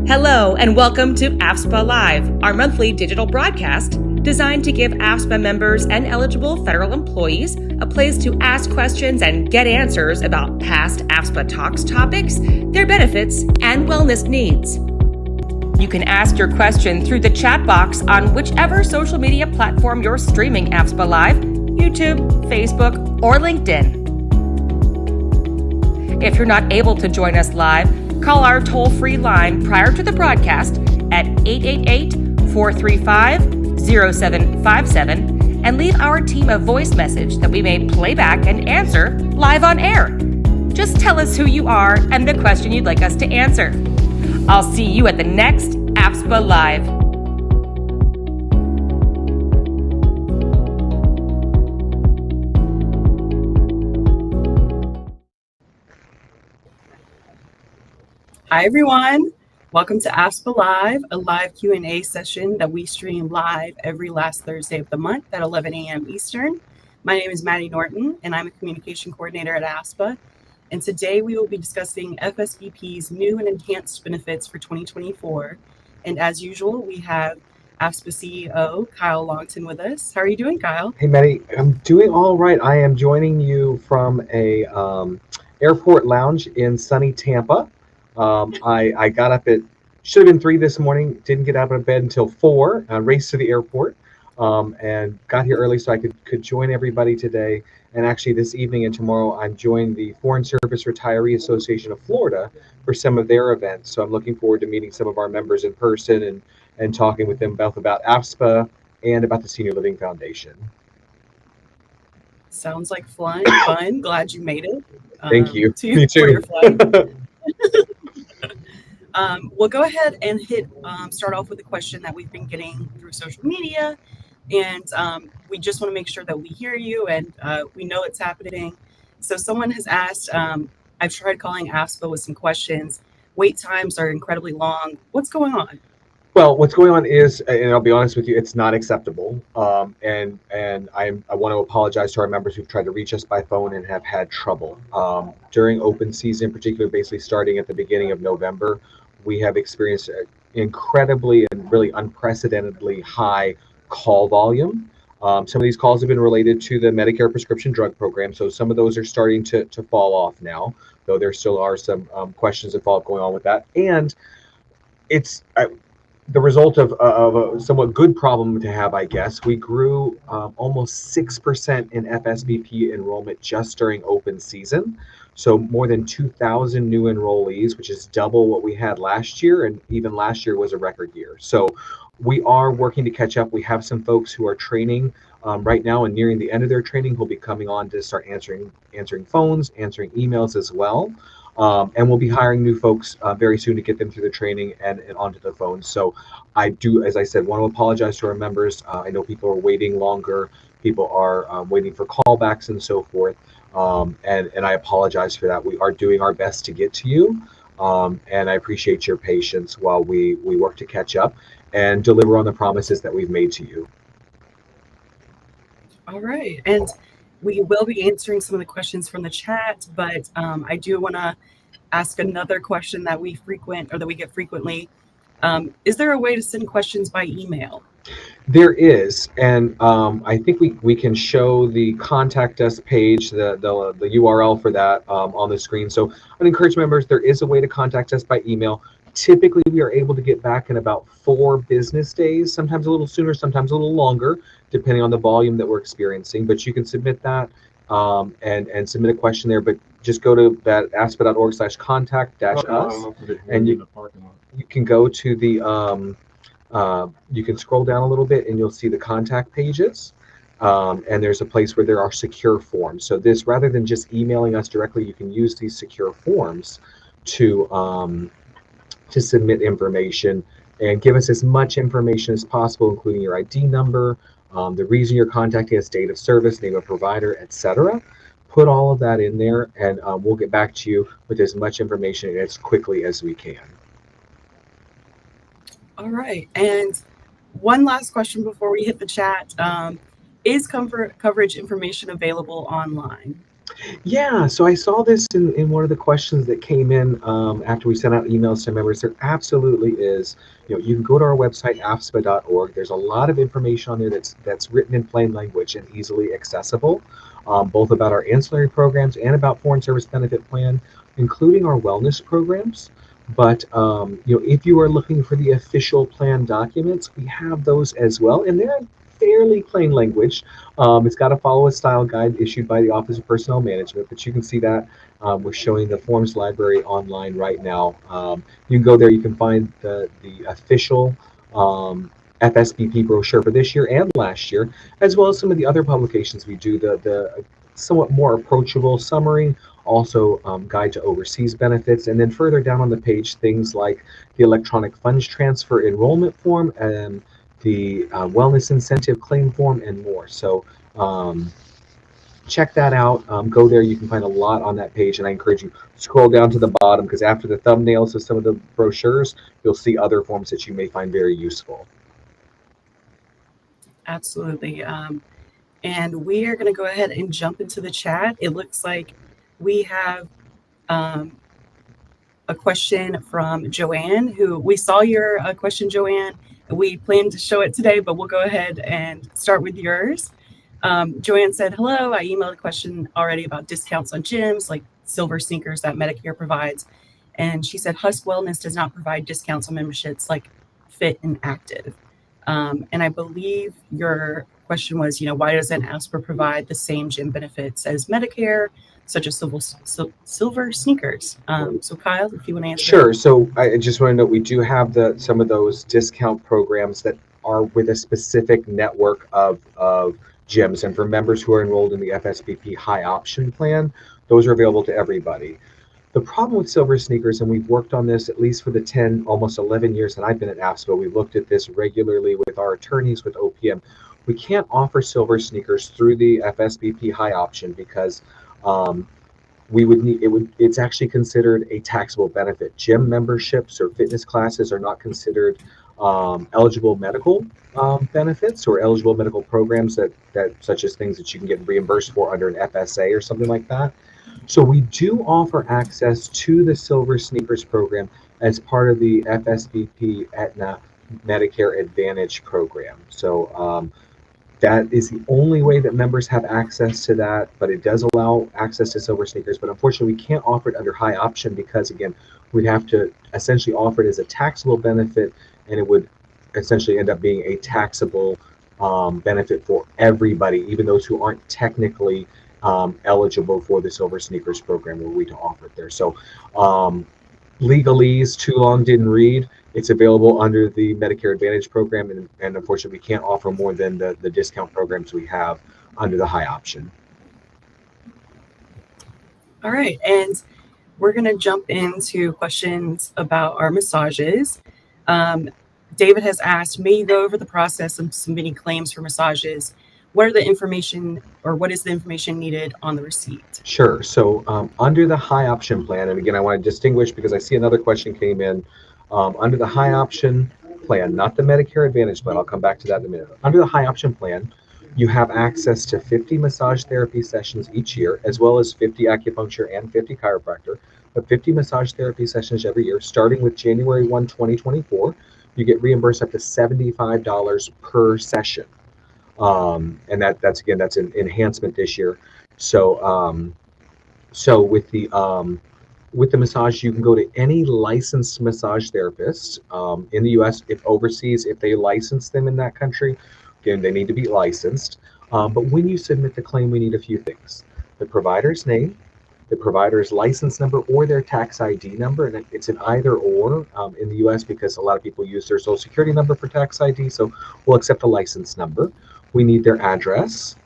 Hello, and welcome to AFSPA Live, our monthly digital broadcast designed to give AFSPA members and eligible federal employees a place to ask questions and get answers about past AFSPA Talks topics, their benefits, and wellness needs. You can ask your question through the chat box on whichever social media platform you're streaming AFSPA Live, YouTube, Facebook, or LinkedIn. If you're not able to join us live, call our toll-free line prior to the broadcast at 888-435-0757 and leave our team a voice message that we may play back and answer live on air. Just tell us who you are and the question you'd like us to answer. I'll see you at the next AFSPA Live. Hi, everyone. Welcome to AFSPA Live, a live Q&A session that we stream live every last Thursday of the month at 11 a.m. Eastern. My name is Maddie Norton, and I'm a communication coordinator at AFSPA. And today we will be discussing FSBP's new and enhanced benefits for 2024. And as usual, we have AFSPA CEO Kyle Longton with us. How are you doing, Kyle? Hey, Maddie. I'm doing all right. I am joining you from a airport lounge in sunny Tampa. I got up at, should have been 3 this morning, didn't get out of bed until 4, raced to the airport, and got here early so I could join everybody today. And actually this evening and tomorrow, I'm joining the Foreign Service Retiree Association of Florida for some of their events. So I'm looking forward to meeting some of our members in person and talking with them both about AFSPA and about the Senior Living Foundation. Sounds like fun. Glad you made it. Thank you. Me too. For your flight. We'll go ahead and start off with a question that we've been getting through social media, and we just want to make sure that we hear you and we know it's happening. So someone has asked, I've tried calling AFSPA with some questions. Wait times are incredibly long. What's going on? Well, what's going on is, and I'll be honest with you, it's not acceptable. And I want to apologize to our members who've tried to reach us by phone and have had trouble. During open season, particularly basically starting at the beginning of November, we have experienced incredibly and really unprecedentedly high call volume. Some of these calls have been related to the Medicare prescription drug program, so some of those are starting to fall off now, though there still are some questions and follow-up going on with that. And it's the result of a somewhat good problem to have, I guess. We grew almost 6% in FSBP enrollment just during open season. So more than 2,000 new enrollees, which is double what we had last year. And even last year was a record year. So we are working to catch up. We have some folks who are training right now and nearing the end of their training who'll be coming on to start answering phones, answering emails as well. And we'll be hiring new folks very soon to get them through the training and onto the phone. So I do, as I said, want to apologize to our members. I know people are waiting longer. People are waiting for callbacks and so forth. And I apologize for that. We are doing our best to get to you. And I appreciate your patience while we work to catch up and deliver on the promises that we've made to you. All right. And we will be answering some of the questions from the chat, but I do want to ask another question that we get frequently. Is there a way to send questions by email? There is, and I think we can show the contact us page, the URL for that on the screen. So I'd encourage members, there is a way to contact us by email. Typically, we are able to get back in about 4 business days, sometimes a little sooner, sometimes a little longer, depending on the volume that we're experiencing. But you can submit that and submit a question there. But just go to that aspa.org/contact-us, and you can go to the you can scroll down a little bit and you'll see the contact pages. And there's a place where there are secure forms. So this, rather than just emailing us directly, you can use these secure forms to submit information and give us as much information as possible, including your ID number, the reason you're contacting us, date of service, name of provider, etc. Put all of that in there, and we'll get back to you with as much information as quickly as we can. All right. And one last question before we hit the chat. Is coverage information available online? Yeah, so I saw this in one of the questions that came in after we sent out emails to members. There absolutely is. You can go to our website, afspa.org. There's a lot of information on there that's written in plain language and easily accessible, both about our ancillary programs and about Foreign Service Benefit Plan, including our wellness programs. But if you are looking for the official plan documents, we have those as well, and they're fairly plain language. It's got to follow a style guide issued by the Office of Personnel Management, but you can see that we're showing the forms library online right now. You can go there, you can find the official FSBP brochure for this year and last year, as well as some of the other publications we do, the somewhat more approachable summary, also guide to overseas benefits, and then further down on the page, things like the electronic funds transfer enrollment form and the wellness incentive claim form and more. So check that out. Go there. You can find a lot on that page, and I encourage you scroll down to the bottom, because after the thumbnails of some of the brochures, you'll see other forms that you may find very useful. Absolutely. And we are going to go ahead and jump into the chat. It looks like we have a question from Joanne, who we saw your question, Joanne. We planned to show it today, but we'll go ahead and start with yours. Joanne said, hello, I emailed a question already about discounts on gyms like silver sneakers that Medicare provides. And she said, Husk Wellness does not provide discounts on memberships like Fit and Active. And I believe your question was, why doesn't AFSPA provide the same gym benefits as Medicare, such as silver sneakers? So Kyle, if you want to answer. Sure. So I just want to note we do have some of those discount programs that are with a specific network of gyms, and for members who are enrolled in the FSBP high option plan, those are available to everybody. The problem with silver sneakers, and we've worked on this at least for the 10, almost 11 years that I've been at AFSPA, we've looked at this regularly with our attorneys, with OPM. We can't offer silver sneakers through the FSBP high option because it's actually considered a taxable benefit. Gym memberships or fitness classes are not considered eligible medical benefits or eligible medical programs that such as things that you can get reimbursed for under an FSA or something like that. So we do offer access to the Silver Sneakers program as part of the FSBP Etna Medicare Advantage program. So that is the only way that members have access to that, but it does allow access to Silver Sneakers. But unfortunately, we can't offer it under high option because, again, we'd have to essentially offer it as a taxable benefit, and it would essentially end up being a taxable benefit for everybody, even those who aren't technically eligible for the Silver Sneakers program, were we to offer it there. So legalese, too long didn't read. It's available under the Medicare Advantage program, and unfortunately, we can't offer more than the discount programs we have under the high option. All right, and we're going to jump into questions about our massages. David has asked, may you go over the process of submitting claims for massages? What is the information needed on the receipt? Sure. So under the high option plan, and again, I want to distinguish because I see another question came in. Under the high option plan, not the Medicare Advantage plan, I'll come back to that in a minute. Under the high option plan, you have access to 50 massage therapy sessions each year, as well as 50 acupuncture and 50 chiropractor, but 50 massage therapy sessions every year. Starting with January 1, 2024, you get reimbursed up to $75 per session. And that's an enhancement this year. So with the massage, you can go to any licensed massage therapist in the U.S. If overseas, if they license them in that country, again, they need to be licensed. But when you submit the claim, we need a few things: the provider's name, the provider's license number, or their tax ID number. And it's an either or in the U.S. because a lot of people use their social security number for tax ID. So we'll accept a license number. We need their address.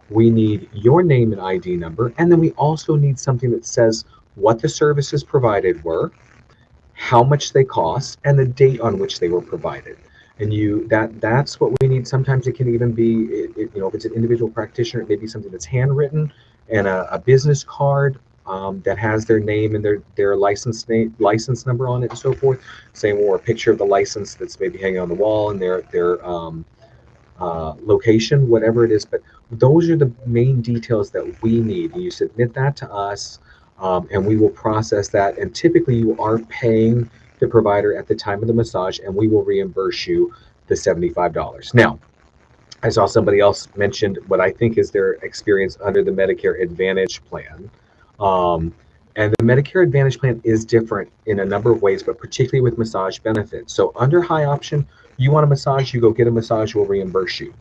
We need your name and ID number. And then we also need something that says what the services provided were, how much they cost, and the date on which they were provided. And that's what we need. Sometimes it can even be, if it's an individual practitioner, it may be something that's handwritten and a business card that has their name and their license number on it and so forth. Same, or a picture of the license that's maybe hanging on the wall and their location, whatever it is. But those are the main details that we need. You submit that to us, and we will process that. And typically, you are paying the provider at the time of the massage, and we will reimburse you the $75. Now, I saw somebody else mentioned what I think is their experience under the Medicare Advantage plan. And the Medicare Advantage plan is different in a number of ways, but particularly with massage benefits. So under high option, you want a massage, you go get a massage, we'll reimburse you.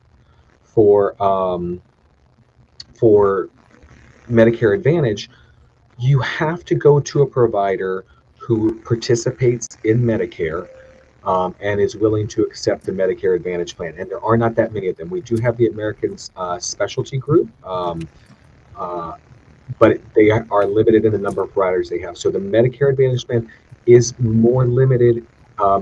For Medicare Advantage, you have to go to a provider who participates in Medicare and is willing to accept the Medicare Advantage plan. And there are not that many of them. We do have the American Specialty Group, but they are limited in the number of providers they have. So the Medicare Advantage plan is more limited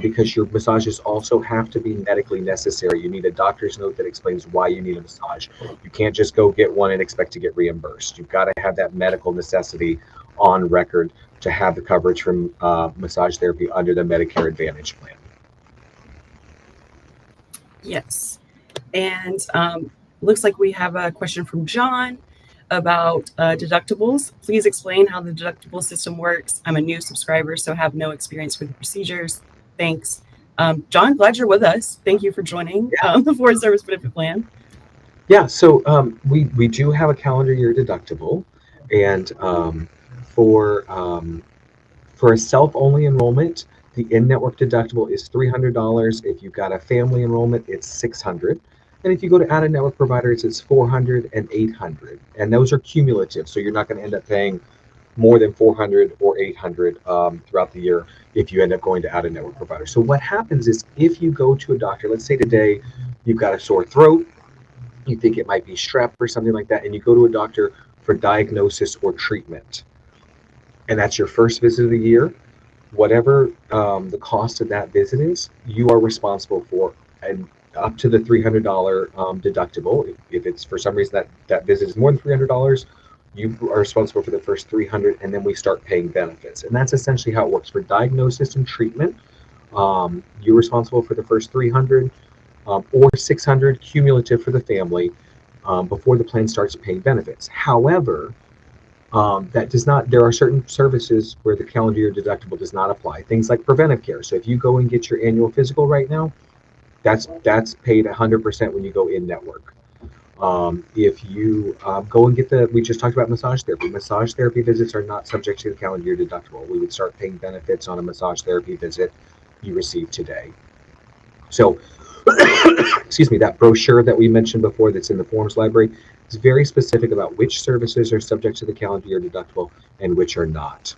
because your massages also have to be medically necessary. You need a doctor's note that explains why you need a massage. You can't just go get one and expect to get reimbursed. You've got to have that medical necessity on record to have the coverage from massage therapy under the Medicare Advantage plan. Yes. And looks like we have a question from John about deductibles. Please explain how the deductible system works. I'm a new subscriber, so have no experience with the procedures. Thanks. John, glad you're with us. Thank you for joining the Foreign Service Benefit Plan. Yeah, so we do have a calendar year deductible, and for a self-only enrollment, the in-network deductible is $300. If you've got a family enrollment, it's $600. And if you go to out-of-network providers, it's $400 and $800. And those are cumulative, so you're not going to end up paying more than $400 or $800 throughout the year if you end up going to out-of-network providers. So what happens is if you go to a doctor, let's say today you've got a sore throat, you think it might be strep or something like that, and you go to a doctor for diagnosis or treatment, and that's your first visit of the year, whatever the cost of that visit is, you are responsible for, and up to the $300 deductible. If it's for some reason that visit is more than $300, you are responsible for the first $300, and then we start paying benefits. And that's essentially how it works. For diagnosis and treatment, you're responsible for the first $300 or $600 cumulative for the family before the plan starts paying benefits. However, that does not. There are certain services where the calendar year deductible does not apply. Things like preventive care. So if you go and get your annual physical right now, that's paid 100% when you go in network. If you go and get we just talked about massage therapy. Massage therapy visits are not subject to the calendar year deductible. We would start paying benefits on a massage therapy visit you receive today. So, excuse me, that brochure that we mentioned before that's in the forms library is very specific about which services are subject to the calendar year deductible and which are not.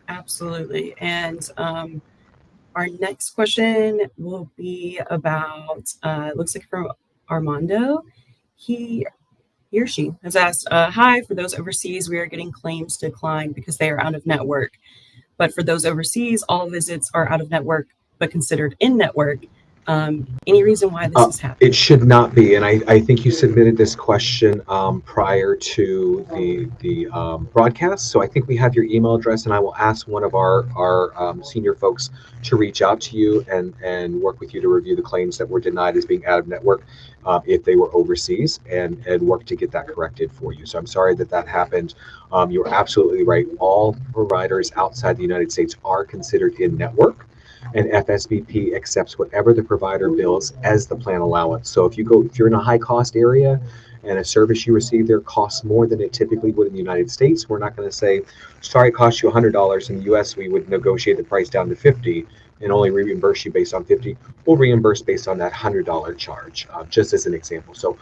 Absolutely. And our next question will be about, looks like from Armando. He or she has asked, hi, for those overseas, we are getting claims declined because they are out of network. But for those overseas, all visits are out of network, but considered in network. Any reason why this is happening? It should not be. And I think you submitted this question prior to the broadcast. So I think we have your email address, and I will ask one of our senior folks to reach out to you and work with you to review the claims that were denied as being out of network if they were overseas, and work to get that corrected for you. So I'm sorry that happened. You're absolutely right. All providers outside the United States are considered in network, and FSBP accepts whatever the provider bills as the plan allowance. So if you're in a high cost area and a service you receive there costs more than it typically would in the United States, we're not going to say, sorry, it costs you $100. In the US, we would negotiate the price down to $50 and only reimburse you based on $50. We'll reimburse based on that $100 charge, just as an example. So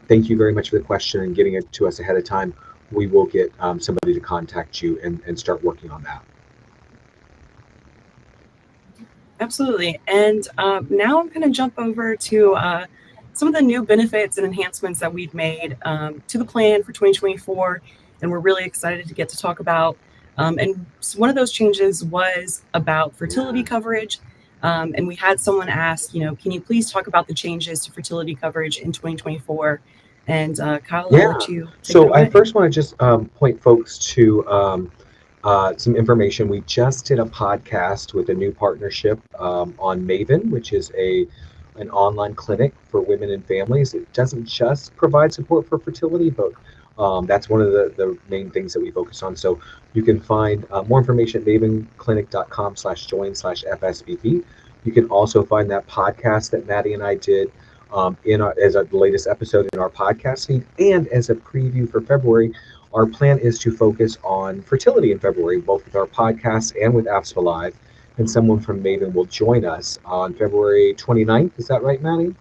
thank you very much for the question and getting it to us ahead of time. We will get somebody to contact you and start working on that. Absolutely. And now I'm going to jump over to some of the new benefits and enhancements that we've made to the plan for 2024. And we're really excited to get to talk about. And one of those changes was about fertility coverage. And we had someone ask, can you please talk about the changes to fertility coverage in 2024? And Kyle, I'll let you take it away. I first want to just point folks to some information. We just did a podcast with a new partnership on Maven, which is an online clinic for women and families. It doesn't just provide support for fertility, but that's one of the main things that we focus on. So you can find more information at mavenclinic.com/join/FSBP. You can also find that podcast that Maddie and I did as the latest episode in our podcast feed. And as a preview for February, our plan is to focus on fertility in February, both with our podcast and with AFSPA Live. And someone from Maven will join us on February 29th. Is that right, Maddie?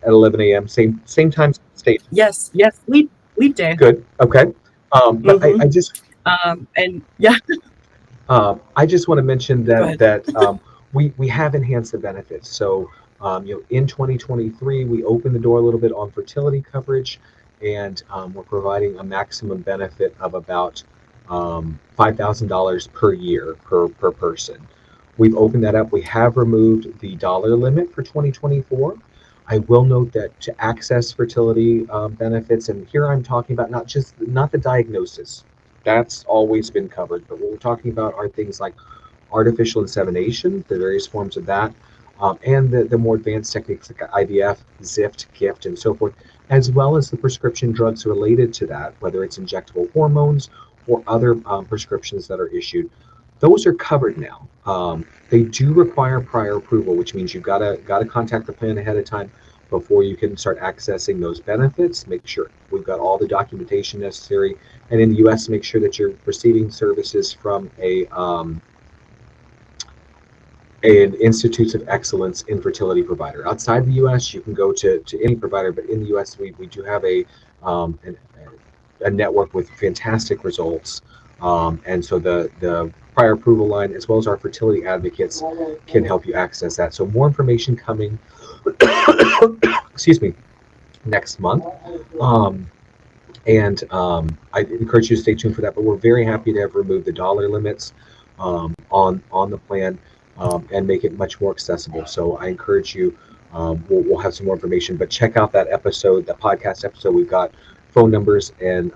At 11 a.m. Same time, state. Yes, leap day. Good. Okay. But I just and yeah. I just want to mention Go that we have enhanced the benefits. So in 2023, we opened the door a little bit on fertility coverage, and we're providing a maximum benefit of about $5,000 per year per person. We've opened that up. We have removed the dollar limit for 2024. I will note that to access fertility benefits, and here I'm talking about not the diagnosis, that's always been covered, but what we're talking about are things like artificial insemination, the various forms of that, and the more advanced techniques like IVF, ZIFT, GIFT, and so forth, as well as the prescription drugs related to that, whether it's injectable hormones or other prescriptions that are issued. Those are covered now. They do require prior approval, which means you've got to contact the plan ahead of time before you can start accessing those benefits. Make sure we've got all the documentation necessary, and in the U.S., make sure that you're receiving services from an Institutes of Excellence infertility provider. Outside the U.S., you can go to any provider, but in the U.S., we do have a network with fantastic results, and so the prior approval line, as well as our fertility advocates, can help you access that. So more information coming, excuse me, next month. I encourage you to stay tuned for that. But we're very happy to have removed the dollar limits on the plan and make it much more accessible. So I encourage you. We'll have some more information, but check out that episode, the podcast episode. We've got phone numbers and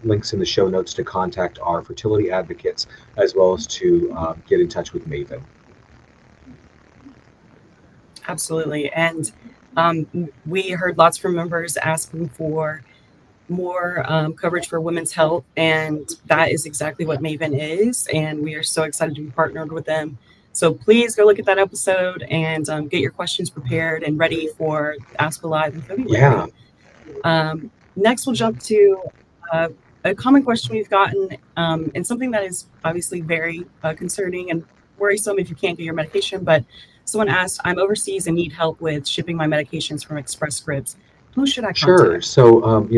links in the show notes to contact our fertility advocates, as well as to get in touch with Maven. Absolutely. And we heard lots from members asking for more coverage for women's health, and that is exactly what Maven is. And we are so excited to be partnered with them. So please go look at that episode and get your questions prepared and ready for AFSPA Live in February. Yeah. Next, we'll jump to a common question we've gotten, and something that is obviously very concerning and worrisome if you can't get your medication. But someone asked, I'm overseas and need help with shipping my medications from Express Scripts. Who should I contact? Sure. So,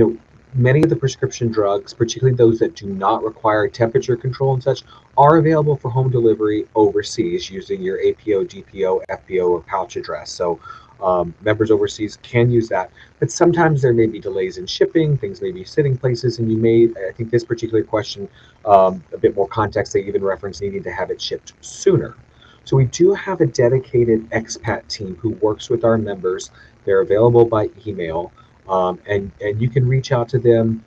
many of the prescription drugs, particularly those that do not require temperature control and such, are available for home delivery overseas using your APO, DPO, FPO, or pouch address. So members overseas can use that. But sometimes there may be delays in shipping, things may be sitting places, and I think this particular question, a bit more context, they even reference needing to have it shipped sooner. So we do have a dedicated expat team who works with our members. They're available by email. And you can reach out to them.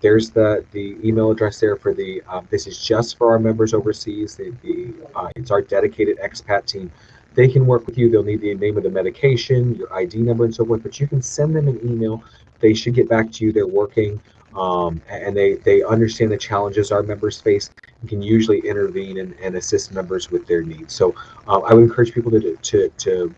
There's the email address there for this is just for our members overseas. It's our dedicated expat team. They can work with you. They'll need the name of the medication, your ID number, and so forth, but you can send them an email. They should get back to you. They're working, and they understand the challenges our members face and can usually intervene and assist members with their needs. So I would encourage people to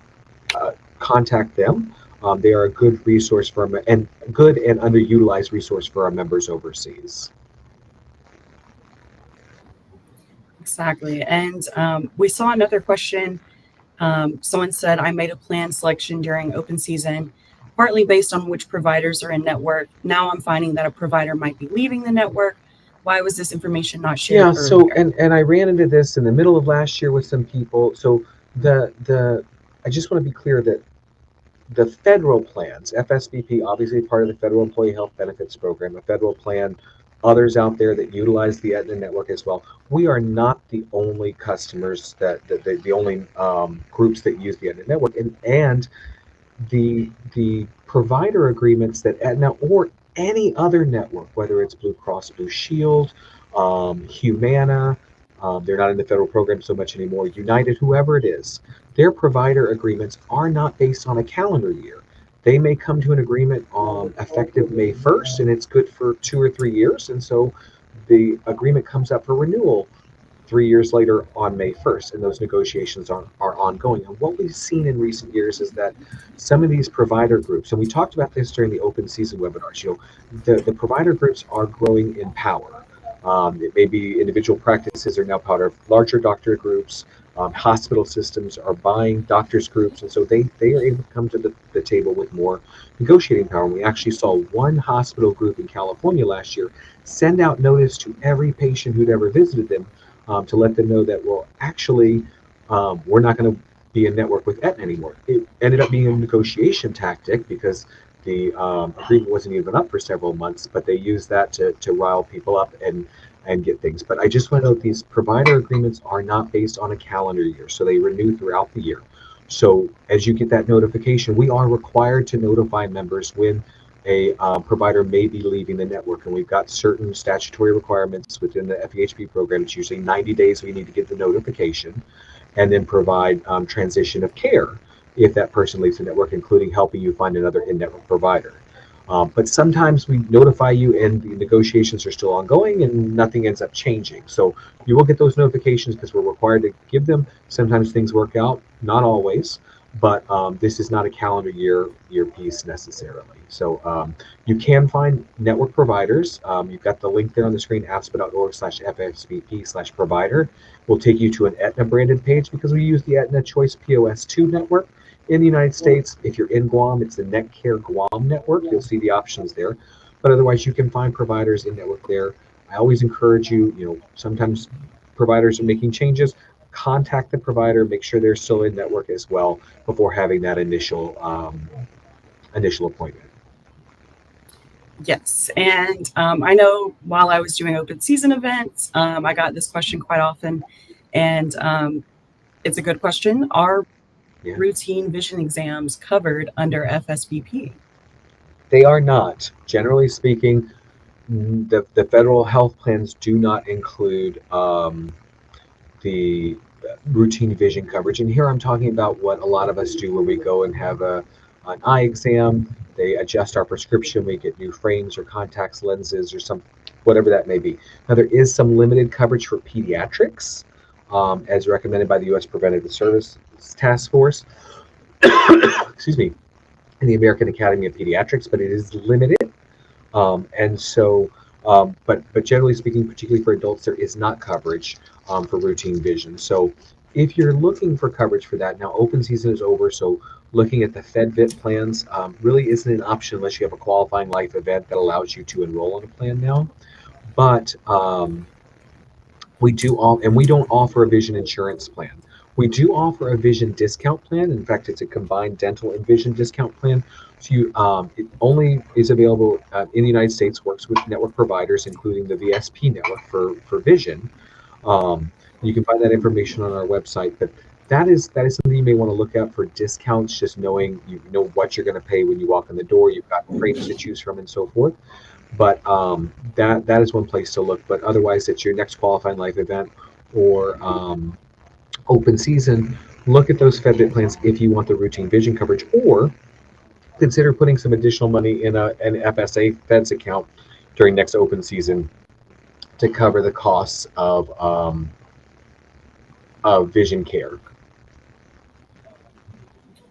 contact them. They are a good resource good and underutilized resource for our members overseas. Exactly. And we saw another question. Someone said, I made a plan selection during open season, partly based on which providers are in network. Now I'm finding that a provider might be leaving the network. Why was this information not shared earlier? So and I ran into this in the middle of last year with some people. So I just want to be clear that the federal plans, FSBP, obviously part of the Federal Employee Health Benefits Program, a federal plan, others out there that utilize the Etna network as well. We are not the only customers the only groups that use the Etna network, and the provider agreements that Etna or any other network, whether it's Blue Cross Blue Shield, Humana, They're not in the federal program so much anymore. United, whoever it is, their provider agreements are not based on a calendar year. They may come to an agreement effective May 1st, and it's good for 2 or 3 years. And so the agreement comes up for renewal 3 years later on May 1st, and those negotiations are ongoing. And what we've seen in recent years is that some of these provider groups, and we talked about this during the open season webinars, the provider groups are growing in power. It may be individual practices are now part of larger doctor groups. Hospital systems are buying doctors groups, and so they are able to come to the table with more negotiating power. And we actually saw one hospital group in California last year send out notice to every patient who'd ever visited them to let them know that, well, actually, we're not going to be in network with Aetna anymore. It ended up being a negotiation tactic because the agreement wasn't even up for several months, but they used that to rile people up and get things. But I just want to note these provider agreements are not based on a calendar year, so they renew throughout the year. So as you get that notification, we are required to notify members when a provider may be leaving the network, and we've got certain statutory requirements within the FEHB program. It's usually 90 days we need to get the notification, and then provide transition of care if that person leaves the network, including helping you find another in-network provider. But sometimes we notify you and the negotiations are still ongoing and nothing ends up changing. So you will get those notifications because we're required to give them. Sometimes things work out, not always, but this is not a calendar year piece necessarily. So you can find network providers. You've got the link there on the screen, AFSPA.org/FSBP/provider. Will take you to an Etna branded page because we use the Etna Choice POS2 network. In the United States, if you're in Guam, it's the NetCare Guam network. You'll see the options there. But otherwise, you can find providers in network there. I always encourage you, sometimes providers are making changes. Contact the provider, make sure they're still in network as well before having that initial appointment. Yes, and I know while I was doing open season events, I got this question quite often, and it's a good question. Are routine vision exams covered under FSBP? They are not. Generally speaking, the federal health plans do not include the routine vision coverage. And here I'm talking about what a lot of us do when we go and have an eye exam. They adjust our prescription. We get new frames or contacts, lenses, or whatever that may be. Now, there is some limited coverage for pediatrics, as recommended by the U.S. Preventative Services Task Force. Excuse me, in the American Academy of Pediatrics, but it is limited. But generally speaking, particularly for adults, there is not coverage for routine vision. So if you're looking for coverage for that, now open season is over, so looking at the FedVIP plans really isn't an option unless you have a qualifying life event that allows you to enroll on a plan now. But we don't offer a vision insurance plan. We do offer a vision discount plan. In fact, it's a combined dental and vision discount plan. So it only is available in the United States, works with network providers, including the VSP network for vision. You can find that information on our website, but that is something you may want to look at for discounts, just knowing what you're going to pay when you walk in the door. You've got frames to choose from and so forth. But that is one place to look. But otherwise, it's your next qualifying life event or open season. Look at those FedVIP plans if you want the routine vision coverage, or consider putting some additional money in an FSA Feds account during next open season to cover the costs of vision care.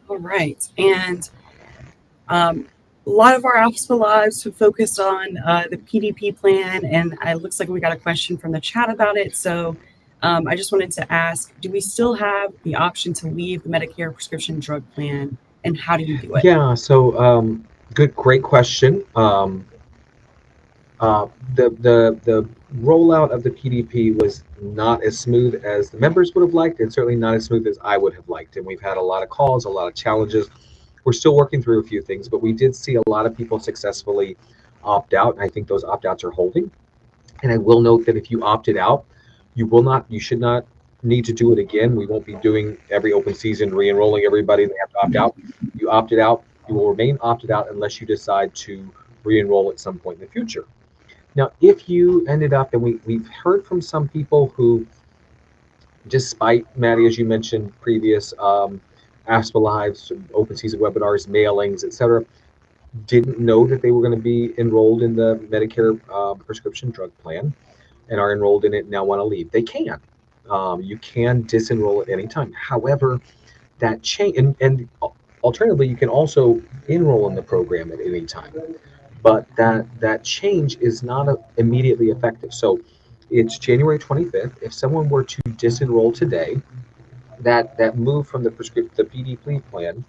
All right, and a lot of our AFSPA lives have focused on the PDP plan, and it looks like we got a question from the chat about it. So I just wanted to ask, do we still have the option to leave the Medicare prescription drug plan, and how do you do it? Yeah, so great question. The rollout of the PDP was not as smooth as the members would have liked, and certainly not as smooth as I would have liked. And we've had a lot of calls, a lot of challenges. We're still working through a few things, but we did see a lot of people successfully opt out, and I think those opt-outs are holding. And I will note that if you opted out, you should not need to do it again. We won't be doing every open season re-enrolling everybody. They have to opt out. You opted out, you will remain opted out unless you decide to re-enroll at some point in the future. Now, if you ended up, and we've heard from some people who despite, Maddie, as you mentioned, previous AFSPA Lives, open season webinars, mailings, etc., didn't know that they were going to be enrolled in the Medicare prescription drug plan and are enrolled in it and now want to leave. They can. You can disenroll at any time. However, that change, and alternatively, you can also enroll in the program at any time. But that change is not immediately effective. So it's January 25th. If someone were to disenroll today, that move from the PDP plan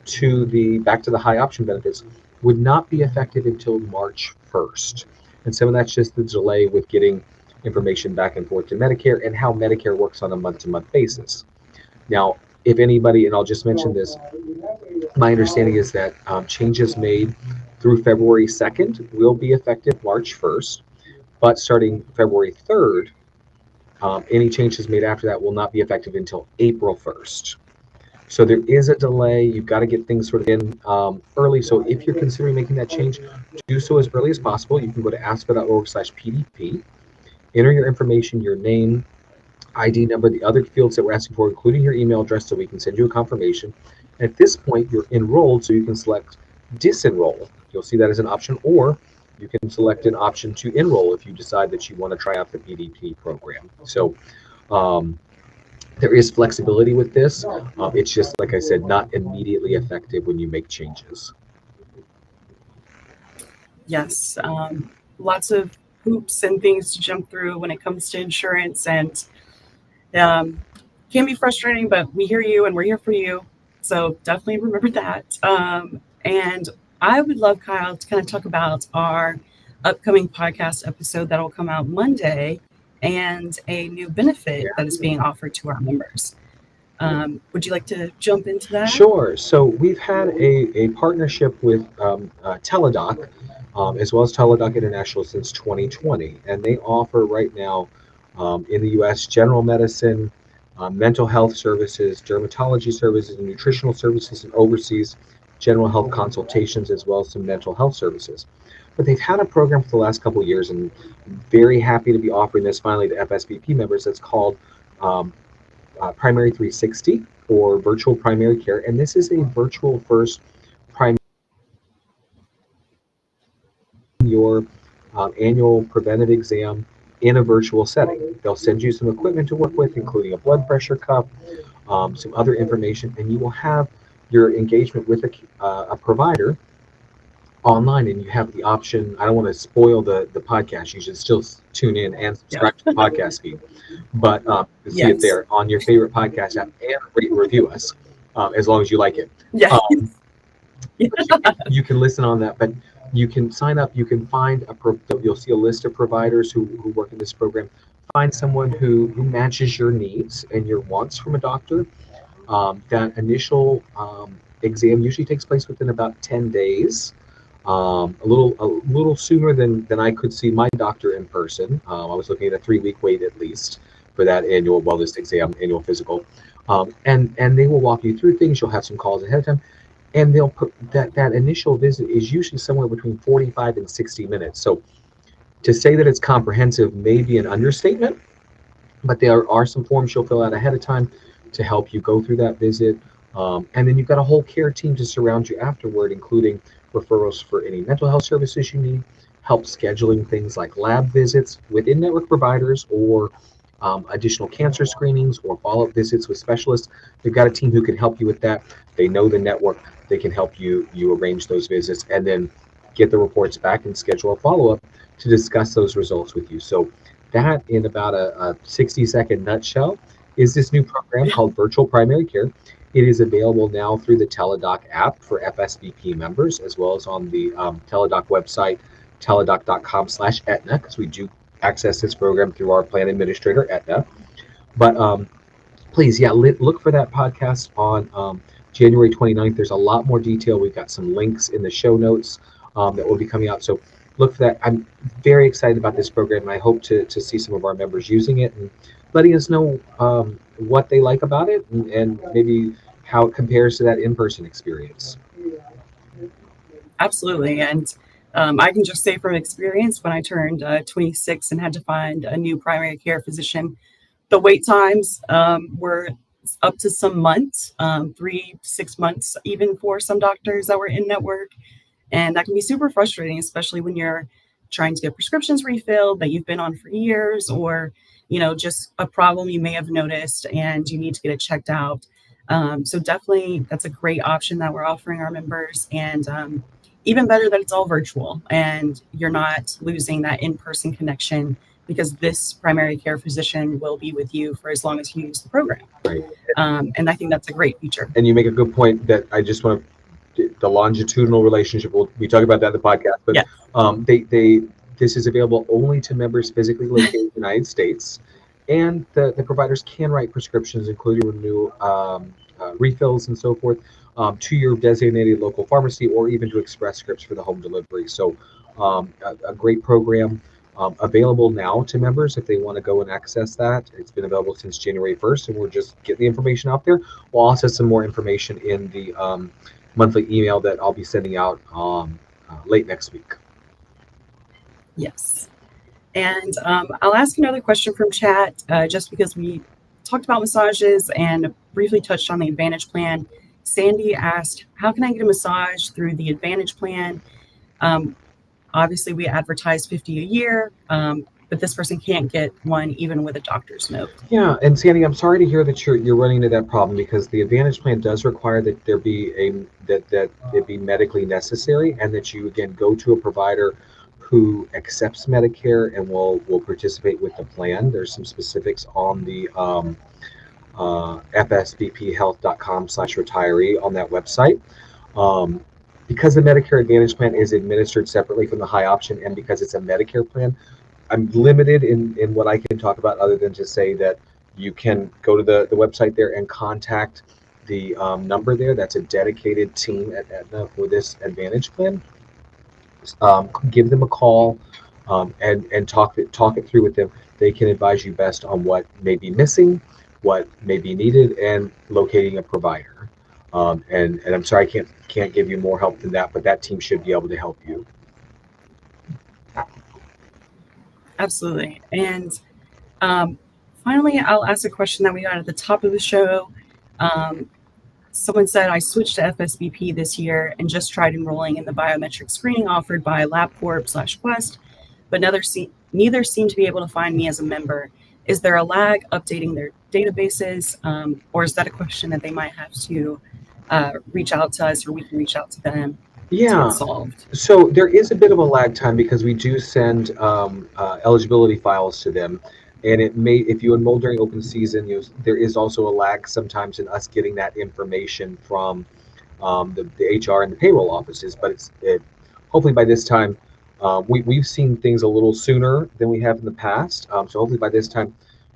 to the back to the high option benefits would not be effective until March 1st. And some of that's just the delay with getting information back and forth to Medicare and how Medicare works on a month-to-month basis. Now, if anybody, and I'll just mention this, my understanding is that changes made through February 2nd will be effective March 1st, but starting February 3rd, any changes made after that will not be effective until April 1st. So there is a delay. You've got to get things sort of in early. So if you're considering making that change, do so as early as possible. You can go to AFSPA.org/PDP, enter your information, your name, ID number, the other fields that we're asking for, including your email address, so we can send you a confirmation. At this point, you're enrolled, so you can select disenroll. You'll see that as an option, or you can select an option to enroll if you decide that you want to try out the PDP program. So there is flexibility with this. It's just, like I said, not immediately effective when you make changes. Yes, lots of hoops and things to jump through when it comes to insurance, and can be frustrating, but we hear you and we're here for you. So definitely remember that. And I would love, Kyle, to kind of talk about our upcoming podcast episode that'll come out Monday and a new benefit that is being offered to our members. Would you like to jump into that? Sure. So we've had a partnership with Teladoc, as well as Teladoc International since 2020, and they offer right now in the U.S. general medicine, mental health services, dermatology services, and nutritional services, and overseas general health consultations, as well as some mental health services. But they've had a program for the last couple of years, and I'm very happy to be offering this finally to FSBP members. That's called Primary 360, or virtual primary care, and this is a virtual first primary your annual preventive exam in a virtual setting. They'll send you some equipment to work with, including a blood pressure cuff, some other information, and you will have your engagement with a provider online, and you have the option. I don't want to spoil the podcast. You should still tune in and subscribe to the podcast feed, but see it there on your favorite podcast app, and rate and review us as long as you like it. You can listen on that, but you can sign up. You can find you'll see a list of providers who work in this program. Find someone who matches your needs and your wants from a doctor. That initial exam usually takes place within about 10 days. A little sooner than I could see my doctor in person. I was looking at a 3-week wait at least for that annual wellness exam, annual physical. And they will walk you through things. You'll have some calls ahead of time. And they'll put that initial visit is usually somewhere between 45 and 60 minutes. So to say that it's comprehensive may be an understatement, but there are some forms you'll fill out ahead of time to help you go through that visit. And then you've got a whole care team to surround you afterward, including referrals for any mental health services you need, help scheduling things like lab visits with in-network providers, or additional cancer screenings or follow-up visits with specialists. They've got a team who can help you with that. They know the network. They can help you arrange those visits and then get the reports back and schedule a follow-up to discuss those results with you. So that, in about a 60-second nutshell, is this new program called Virtual Primary Care. It is available now through the Teladoc app for FSBP members, as well as on the Teladoc website, teladoc.com/Etna, because we do access this program through our plan administrator, Etna. But please, look for that podcast on January 29th. There's a lot more detail. We've got some links in the show notes that will be coming out. So look for that. I'm very excited about this program, and I hope to see some of our members using it and letting us know what they like about it, and maybe how it compares to that in-person experience. Absolutely. And I can just say from experience, when I turned 26 and had to find a new primary care physician, The wait times were up to some months, 3 to 6 months, even for some doctors that were in network. And that can be super frustrating, especially when you're trying to get prescriptions refilled that you've been on for years, or, just a problem you may have noticed and you need to get it checked out. So definitely that's a great option that we're offering our members. And even better that it's all virtual and you're not losing that in-person connection, because this primary care physician will be with you for as long as you use the program. Right. And I think that's a great feature. And you make a good point that I just want to, the longitudinal relationship, we talk about that in the podcast, but Yeah. This is available only to members physically located in the United States, and the providers can write prescriptions, including renew refills and so forth, to your designated local pharmacy, or even to Express Scripts for the home delivery. So a great program. Available now to members if they want to go and access that. It's been available since January 1st, and we're just getting the information out there. We'll also have some more information in the monthly email that I'll be sending out late next week. Yes. And I'll ask another question from chat, just because we talked about massages and briefly touched on the Advantage plan. Sandy asked, how can I get a massage through the Advantage plan? Obviously, we advertise $50 a year, but this person can't get one even with a doctor's note. Yeah, and Sandy, I'm sorry to hear that you're running into that problem, because the Advantage plan does require that there be that it be medically necessary, and that you again go to a provider who accepts Medicare and will participate with the plan. There's some specifics on the FSBPhealth.com/retiree on that website. Because the Medicare Advantage plan is administered separately from the high option, and because it's a Medicare plan, I'm limited in what I can talk about, other than to say that you can go to the website there and contact the number there. That's a dedicated team at Etna for this Advantage plan. Give them a call and talk it through with them. They can advise you best on what may be missing, what may be needed, and locating a provider. And I'm sorry I can't give you more help than that, but that team should be able to help you. Absolutely. And finally, I'll ask a question that we got at the top of the show. Someone said, I switched to FSBP this year and just tried enrolling in the biometric screening offered by LabCorp/Quest, but neither seem to be able to find me as a member. Is there a lag updating their databases, or is that a question that they might have to reach out to us, or we can reach out to them to get solved? So there is a bit of a lag time, because we do send eligibility files to them. And it may, if you enroll during open season, there is also a lag sometimes in us getting that information from the HR and the payroll offices. But hopefully by this time, we've seen things a little sooner than we have in the past. So hopefully by this time,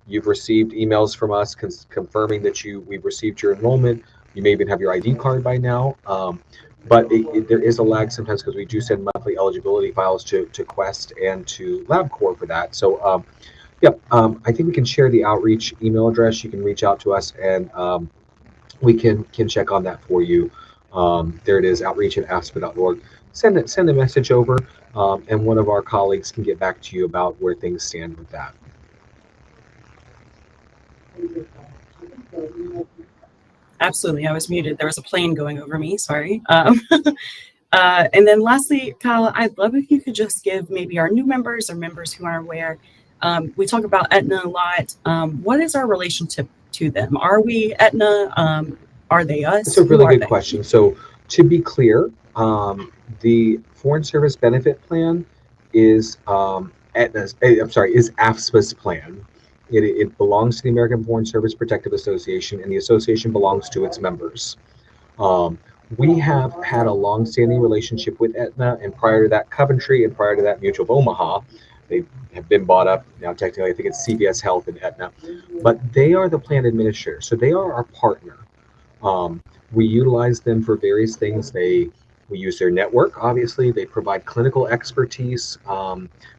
you've received emails from us confirming that we've received your enrollment. You may even have your ID card by now. But there is a lag sometimes, because we do send monthly eligibility files to Quest and to LabCorp for that. So I think we can share the outreach email address. You can reach out to us, and we can check on that for you. There it is, outreach@afspa.org. Send a message over, and one of our colleagues can get back to you about where things stand with that. Absolutely. I was muted. There was a plane going over me. Sorry. And then lastly, Kyle, I'd love if you could just give maybe our new members or members who aren't aware. We talk about Etna a lot. What is our relationship to them? Are we Etna? Are they us? That's a really good question. So to be clear, the Foreign Service Benefit Plan is is AFSPA's plan. It belongs to the American Foreign Service Protective Association, and the association belongs to its members. We have had a long-standing relationship with Etna, and prior to that, Coventry, and prior to that, Mutual of Omaha. They have been bought up now. Technically, I think it's CVS Health and Etna, but they are the plan administrator, so they are our partner. We utilize them for various things. We use their network, obviously. They provide clinical expertise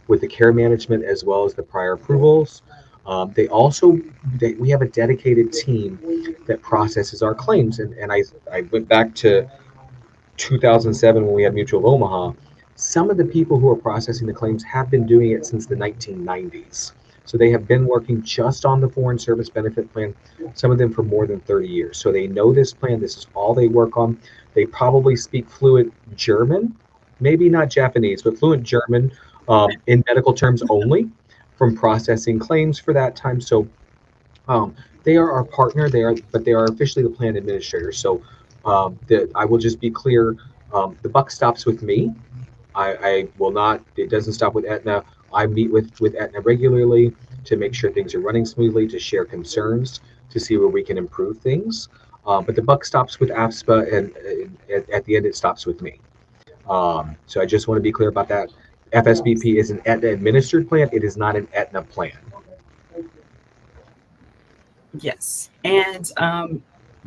with the care management as well as the prior approvals. We have a dedicated team that processes our claims. And I went back to 2007 when we had Mutual of Omaha. Some of the people who are processing the claims have been doing it since the 1990s. So they have been working just on the Foreign Service Benefit Plan, some of them for more than 30 years. So they know this plan. This is all they work on. They probably speak fluent German, maybe not Japanese, but fluent German in medical terms only, from processing claims for that time. So they are our partner. But they are officially the plan administrator. So I will just be clear. The buck stops with me. I will not. It doesn't stop with Etna. I meet with Etna regularly to make sure things are running smoothly, to share concerns, to see where we can improve things. But the buck stops with AFSPA, and at the end, it stops with me. So I just want to be clear about that. FSBP is an Etna administered plan. It is not an Etna plan. Yes. And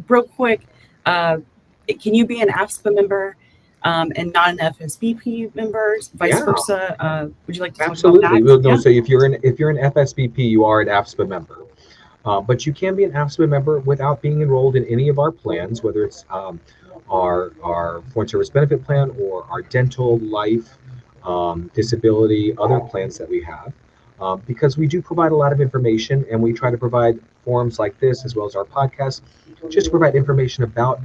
real quick, can you be an AFSPA member and not an FSBP member, vice versa? Would you like to talk Absolutely. about that? Well, no, so if you're an FSBP, you are an AFSPA member. But you can be an AFSPA member without being enrolled in any of our plans, whether it's our Foreign Service Benefit Plan or our dental, life, disability, other plans that we have. Because we do provide a lot of information, and we try to provide forums like this, as well as our podcast, just to provide information about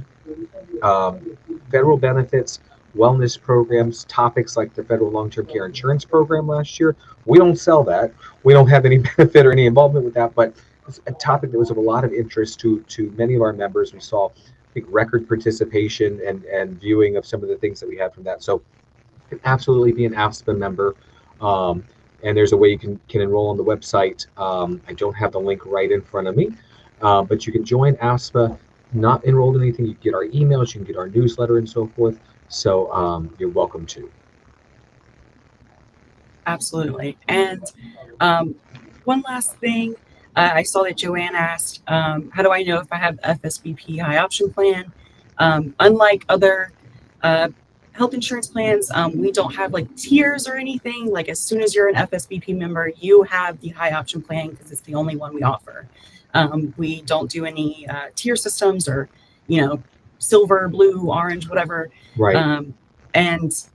federal benefits, wellness programs, topics like the Federal Long-Term Care Insurance Program last year. We don't sell that. We don't have any benefit or any involvement with that, but it's a topic that was of a lot of interest to many of our members. We saw, I think, record participation and viewing of some of the things that we had from that. So you can absolutely be an AFSPA member. And there's a way you can enroll on the website. I don't have the link right in front of me, but you can join AFSPA, not enrolled in anything. You can get our emails, you can get our newsletter and so forth. So you're welcome to. Absolutely. And one last thing, I saw that Joanne asked, how do I know if I have the FSBP high option plan? Unlike other health insurance plans, we don't have like tiers or anything. Like as soon as you're an FSBP member, you have the high option plan because it's the only one we offer. We don't do any tier systems or, silver, blue, orange, whatever. Right. And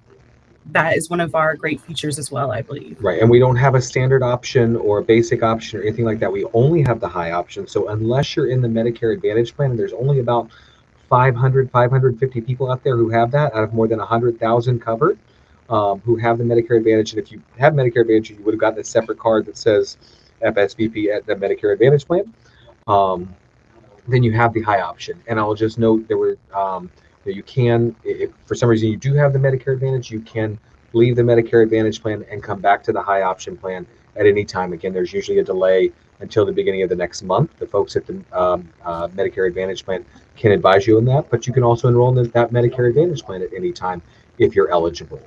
that is one of our great features as well, I believe. Right. And we don't have a standard option or a basic option or anything like that. We only have the high option. So unless you're in the Medicare Advantage plan, and there's only about 550 people out there who have that out of more than 100,000 covered, who have the Medicare Advantage. And if you have Medicare Advantage, you would have gotten a separate card that says FSBP at the Medicare Advantage plan. Then you have the high option. And I'll just note there were, you can, if for some reason you do have the Medicare Advantage, you can leave the Medicare Advantage plan and come back to the high option plan at any time. Again, there's usually a delay until the beginning of the next month. The folks at the Medicare Advantage plan can advise you on that, but you can also enroll in that Medicare Advantage plan at any time if you're eligible.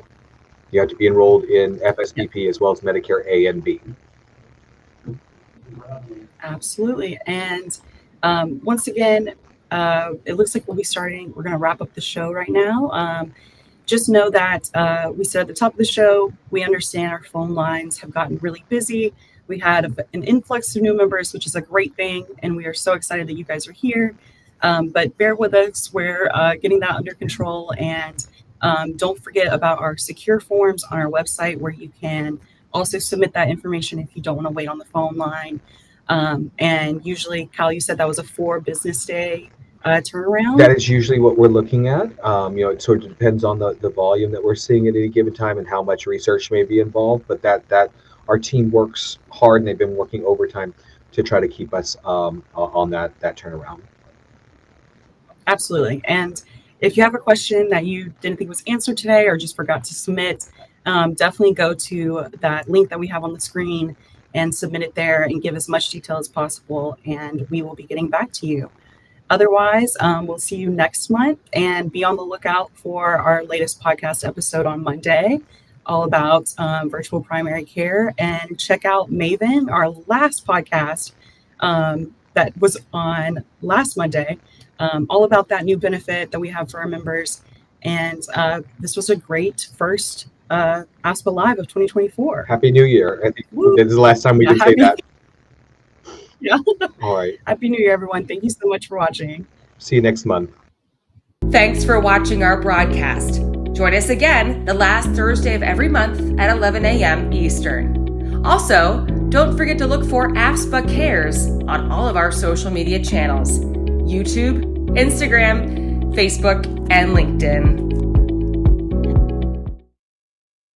You have to be enrolled in FSBP as well as Medicare A and B. Absolutely. And once again, it looks like we're going to wrap up the show right now. Just know that we said at the top of the show, we understand our phone lines have gotten really busy. We had an influx of new members, which is a great thing, and we are so excited that you guys are here. But bear with us. We're getting that under control. And don't forget about our secure forms on our website, where you can also submit that information if you don't want to wait on the phone line. And usually, Cal, you said that was a 4 business day turnaround. That is usually what we're looking at. It sort of depends on the volume that we're seeing at any given time and how much research may be involved. But that our team works hard, and they've been working overtime to try to keep us on that turnaround. Absolutely. And if you have a question that you didn't think was answered today or just forgot to submit, definitely go to that link that we have on the screen and submit it there and give as much detail as possible, and we will be getting back to you. Otherwise, we'll see you next month, and be on the lookout for our latest podcast episode on Monday, all about virtual primary care. And check out Maven, our last podcast that was on last Monday, all about that new benefit that we have for our members. And this was a great first AFSPA Live of 2024. Happy New Year. I think this is the last time we can say that. Yeah. All right. Happy New Year, everyone. Thank you so much for watching. See you next month. Thanks for watching our broadcast. Join us again the last Thursday of every month at 11 a.m. Eastern. Also, Don't forget to look for AFSPA Cares on all of our social media channels: YouTube, Instagram, Facebook, and LinkedIn.